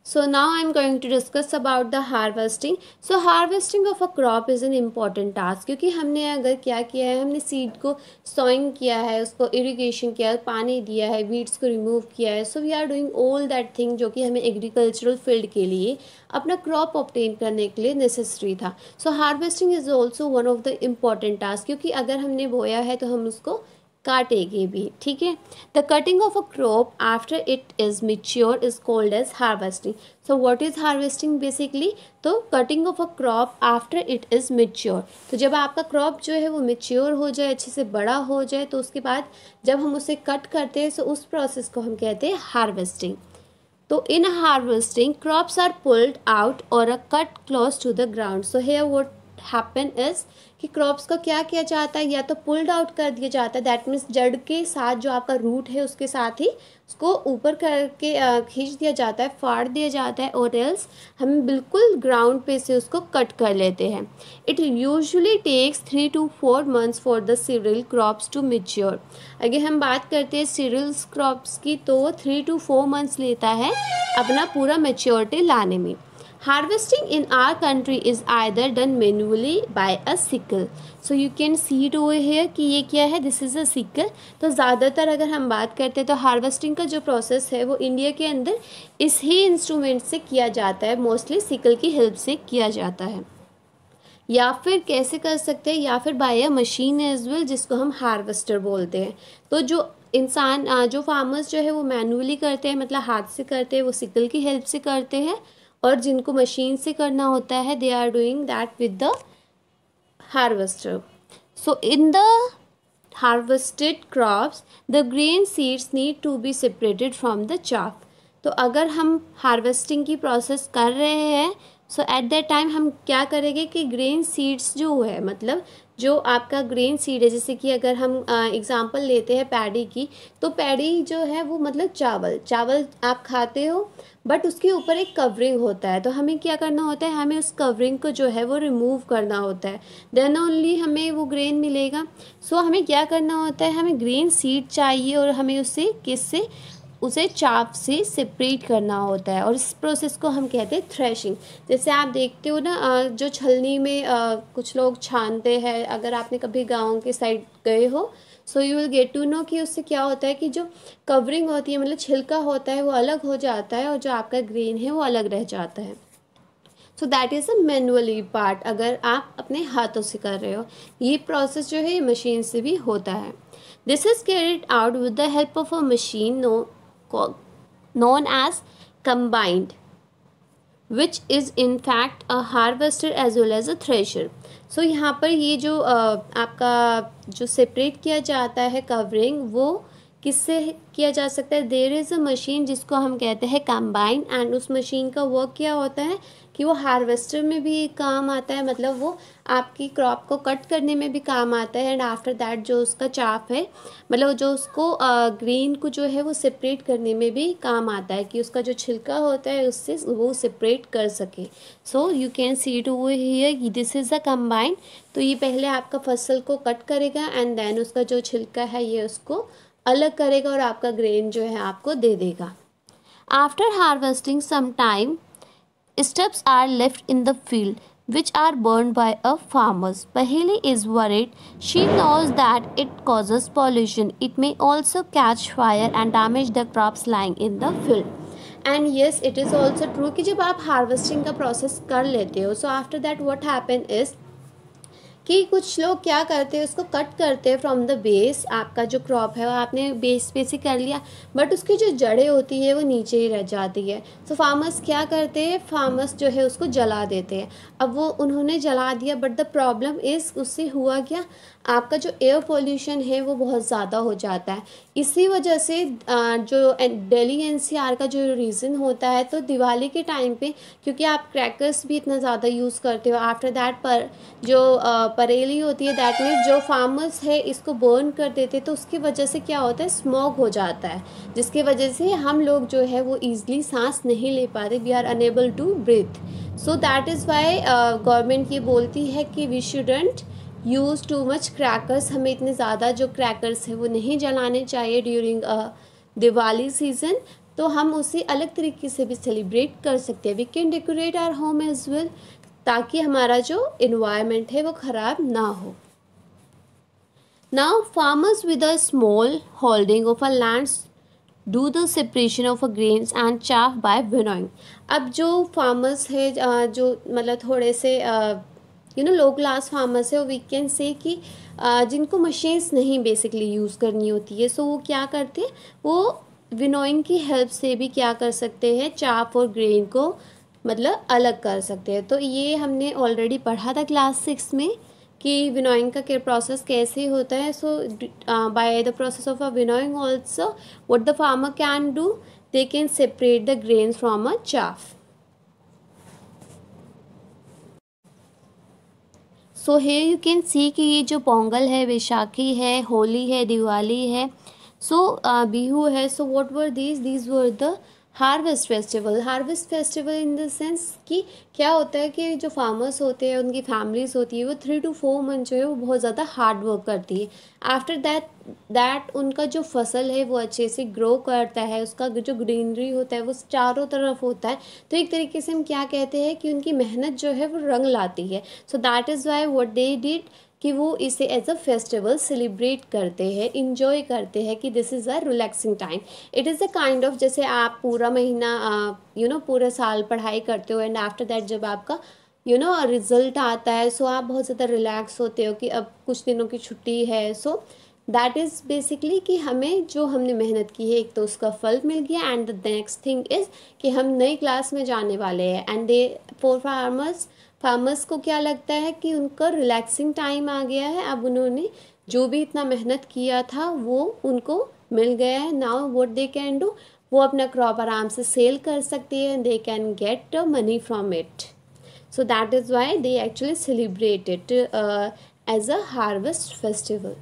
So now I am going to discuss about the harvesting. So harvesting of a crop is an important task, क्योंकि हमने अगर क्या किया है, हमने सीड को sowing किया है, उसको irrigation किया है, पानी दिया है, weeds को remove किया है. So we are doing all that thing जो कि हमें agricultural field के लिए अपना crop obtain करने के लिए necessary था. So harvesting is also one of the important task, क्योंकि अगर हमने बोया है तो हम उसको काटेंगे भी. ठीक है. The cutting of a crop after it is mature is called as harvesting. So what is harvesting basically? तो cutting of a crop after it is mature. तो जब आपका क्रॉप जो है वो मेच्योर हो जाए, अच्छे से बड़ा हो जाए, तो उसके बाद जब हम उसे कट करते हैं तो उस प्रोसेस को हम कहते हैं हार्वेस्टिंग. तो in harvesting crops are pulled out और uh cut close to the ground. So here what happen is कि क्रॉप्स को क्या किया जाता है, या तो पुल्ड आउट कर दिया जाता है, दैट मीन्स जड़ के साथ जो आपका रूट है उसके साथ ही उसको ऊपर करके खींच दिया जाता है, फाड़ दिया जाता है, और एल्स हम बिल्कुल ग्राउंड पे से उसको कट कर लेते हैं. It usually takes 3 to 4 months for the cereal crops to mature. अगर हम बात करते हैं सीरियल्स क्रॉप्स की, तो 3 to 4 months लेता है अपना पूरा मेच्योरिटी लाने में. Harvesting in our country is either done manually by a sickle. So you can see it over here कि ये क्या है, this is a sickle. तो ज़्यादातर अगर हम बात करते हैं तो हार्वेस्टिंग का जो प्रोसेस है वो इंडिया के अंदर इस ही इंस्ट्रूमेंट से किया जाता है, मोस्टली सिकल की हेल्प से किया जाता है. या फिर कैसे कर सकते हैं, या फिर by a machine as well, जिसको हम हार्वेस्टर बोलते हैं. तो जो इंसान जो फार्मर्स जो है वो मैनुअली करते हैं, मतलब हाथ से करते हैं, वो सिकल की हेल्प से करते हैं, और जिनको मशीन से करना होता है they are doing that with the harvester. So in the harvested crops the grain seeds need to be separated from the chaff. तो अगर हम हार्वेस्टिंग की प्रोसेस कर रहे हैं, सो एट दैट टाइम हम क्या करेंगे कि ग्रेन सीड्स जो है, मतलब जो आपका ग्रेन सीड है, जैसे कि अगर हम एग्जांपल लेते हैं पैडी की, तो पैडी जो है वो मतलब चावल आप खाते हो, बट उसके ऊपर एक कवरिंग होता है. तो हमें क्या करना होता है, हमें उस कवरिंग को जो है वो रिमूव करना होता है, देन ओनली हमें वो ग्रेन मिलेगा. सो हमें क्या करना होता है, हमें ग्रेन सीड चाहिए और हमें उसे चाप से सेपरेट करना होता है, और इस प्रोसेस को हम कहते हैं थ्रेशिंग. जैसे आप देखते हो ना, जो छलनी में कुछ लोग छानते हैं, अगर आपने कभी गांव के साइड गए हो, so you will get to know कि उससे क्या होता है कि जो कवरिंग होती है, मतलब छिलका होता है, वो अलग हो जाता है, और जो आपका ग्रेन है वो अलग रह जाता है. सो that is a manually part, अगर आप अपने हाथों से कर रहे हो. ये प्रोसेस जो है ये मशीन से भी होता है. This is carried out with the help of a machine known as combined, which is in fact a harvester as well as a thresher. So यहाँ पर ये जो आपका जो सेपरेट किया जाता है कवरिंग, वो किससे किया जा सकता है, देयर इज़ अ मशीन जिसको हम कहते हैं कंबाइन. एंड उस मशीन का वर्क क्या होता है कि वो हार्वेस्टर में भी काम आता है, मतलब वो आपकी क्रॉप को कट करने में भी काम आता है, एंड आफ्टर दैट जो उसका चाप है, मतलब जो उसको ग्रेन को जो है वो सेपरेट करने में भी काम आता है, कि उसका जो छिलका होता है उससे वो सेपरेट कर सके. So you can see it over here, this is a combine. तो ये पहले आपका फसल को कट करेगा, एंड देन उसका जो छिलका है ये उसको अलग करेगा, और आपका ग्रेन जो है आपको दे देगा. After harvesting some time stubs are left in the field, which are burned by a farmer. Paheli is worried. She knows that it causes pollution. It may also catch fire and damage the crops lying in the field. And yes, it is also true कि जब आप harvesting का process कर लेते हो, so after that what happen is कि कुछ लोग क्या करते हैं, उसको कट करते हैं फ्रॉम द बेस. आपका जो क्रॉप है वो आपने बेस पे से कर लिया, बट उसकी जो जड़ें होती है वो नीचे ही रह जाती है. सो फार्मर्स क्या करते हैं, फार्मर्स जो है उसको जला देते हैं. अब वो उन्होंने जला दिया, बट द प्रॉब्लम इज़ उससे हुआ क्या, आपका जो एयर पोल्यूशन है वो बहुत ज़्यादा हो जाता है. इसी वजह से जो दिल्ली एनसीआर का जो रीज़न होता है, तो दिवाली के टाइम पे क्योंकि आप क्रैकर्स भी इतना ज़्यादा यूज़ करते हो, आफ्टर दैट पर जो परेली होती है, दैट मीन्स जो फार्मर्स है इसको बर्न कर देते, तो उसकी वजह से क्या होता है, स्मोक हो जाता है, जिसकी वजह से हम लोग जो है वो ईज़िली सांस नहीं ले पाते, we are unable to breathe. So that is why government ये बोलती है कि we shouldn't use too much crackers. हमें इतने ज़्यादा जो क्रैकर्स है वो नहीं जलाने चाहिए ड्यूरिंग दिवाली सीज़न. तो हम उसे अलग तरीके से भी सेलिब्रेट कर सकते हैं। We can decorate our home as well, ताकि हमारा जो इन्वायरमेंट है वो ख़राब ना हो। Now farmers with a small holding of a lands do the separation of a grains and chaff by winnowing. अब जो फार्मर्स है जो मतलब थोड़े से लो क्लास फार्मर्स है, वी कैन से कि जिनको मशीन्स नहीं बेसिकली यूज़ करनी होती है, सो वो क्या करते हैं, वो विनोइंग की हेल्प से भी क्या कर सकते हैं, चाफ और ग्रेन को मतलब अलग कर सकते हैं। तो ये हमने ऑलरेडी पढ़ा था क्लास 6 में कि विनोइंग का प्रोसेस कैसे होता है। So by the process of a winnowing also what the farmer can do, they can separate the grain from a chaff. So here you can see कि ये जो पोंगल है, वैशाखी है, होली है, दिवाली है, सो बिहू है, so what were these were the harvest festival. Harvest festival in the sense कि क्या होता है कि जो फार्मर्स होते हैं, उनकी फैमिलीज होती है, वो 3 to 4 मंथ जो है वो बहुत ज़्यादा हार्ड वर्क करती है। आफ्टर दैट उनका जो फसल है वो अच्छे से ग्रो करता है, उसका जो ग्रीनरी होता है वो चारों तरफ होता है। तो एक तरीके से हम क्या कहते हैं कि उनकी मेहनत जो है वो रंग लाती है। सो that is why what they did कि वो इसे एज अ फेस्टिवल सेलिब्रेट करते हैं, इंजॉय करते हैं कि this is a relaxing time. It is a kind of, जैसे आप पूरा महीना पूरे साल पढ़ाई करते हो एंड आफ्टर दैट जब आपका रिजल्ट आता है, सो आप बहुत ज़्यादा रिलैक्स होते हो कि अब कुछ दिनों की छुट्टी है। सो दैट इज़ बेसिकली कि हमें जो हमने मेहनत की है एक तो उसका फल मिल गया, and the next thing is कि हम नई क्लास में जाने वाले हैं। एंड दे फॉर फार्मर्स को क्या लगता है कि उनका रिलैक्सिंग टाइम आ गया है, अब उन्होंने जो भी इतना मेहनत किया था वो उनको मिल गया है। Now what they can do, वो अपना क्रॉप आराम से सेल कर सकती है, they can get money from it. So that is why they actually celebrate it as a harvest festival.